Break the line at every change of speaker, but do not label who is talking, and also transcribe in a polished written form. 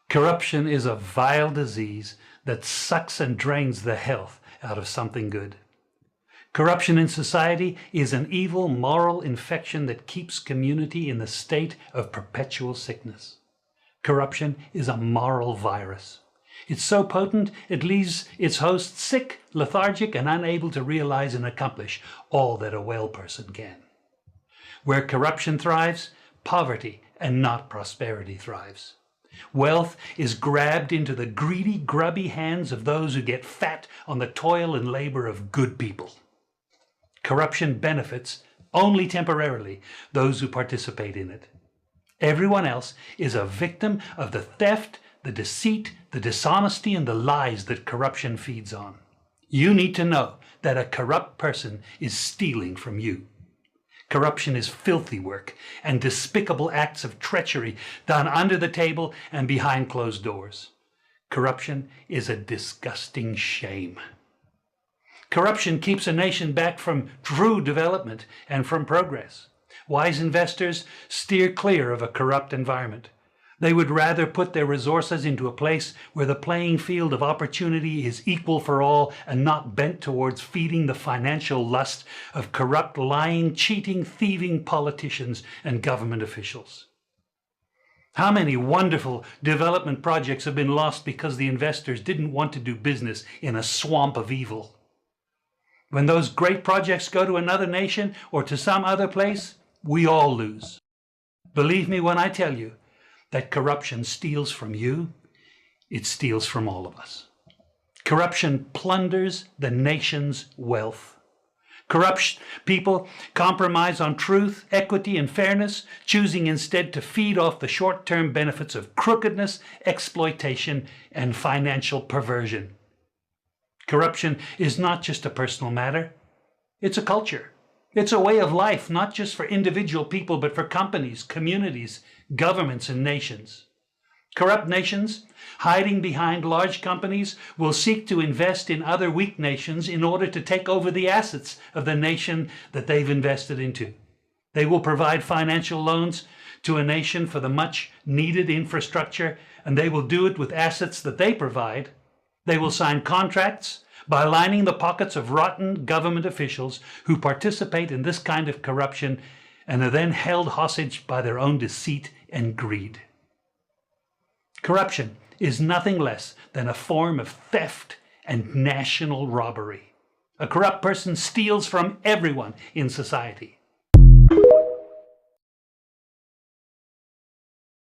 Corruption is a vile disease that sucks and drains the health out of something good. Corruption in society is an evil moral infection that keeps community in the state of perpetual sickness. Corruption is a moral virus. It's so potent it leaves its host sick, lethargic, and unable to realize and accomplish all that a well person can. Where corruption thrives, poverty and not prosperity thrives. Wealth is grabbed into the greedy, grubby hands of those who get fat on the toil and labor of good people. Corruption benefits only temporarily those who participate in it. Everyone else is a victim of the theft, the deceit, the dishonesty, and the lies that corruption feeds on. You need to know that a corrupt person is stealing from you. Corruption is filthy work and despicable acts of treachery done under the table and behind closed doors. Corruption is a disgusting shame. Corruption keeps a nation back from true development and from progress. Wise investors steer clear of a corrupt environment. They would rather put their resources into a place where the playing field of opportunity is equal for all and not bent towards feeding the financial lust of corrupt, lying, cheating, thieving politicians and government officials. How many wonderful development projects have been lost because the investors didn't want to do business in a swamp of evil? When those great projects go to another nation or to some other place, we all lose. Believe me when I tell you that corruption steals from you, it steals from all of us. Corruption plunders the nation's wealth. Corrupt people compromise on truth, equity, and fairness, choosing instead to feed off the short-term benefits of crookedness, exploitation, and financial perversion. Corruption is not just a personal matter, it's a culture. It's a way of life, not just for individual people, but for companies, communities, governments, and nations. Corrupt nations, hiding behind large companies, will seek to invest in other weak nations in order to take over the assets of the nation that they've invested into. They will provide financial loans to a nation for the much needed infrastructure, and they will do it with assets that they provide. They will sign contracts by lining the pockets of rotten government officials who participate in this kind of corruption and are then held hostage by their own deceit and greed. Corruption is nothing less than a form of theft and national robbery. A corrupt person steals from everyone in society.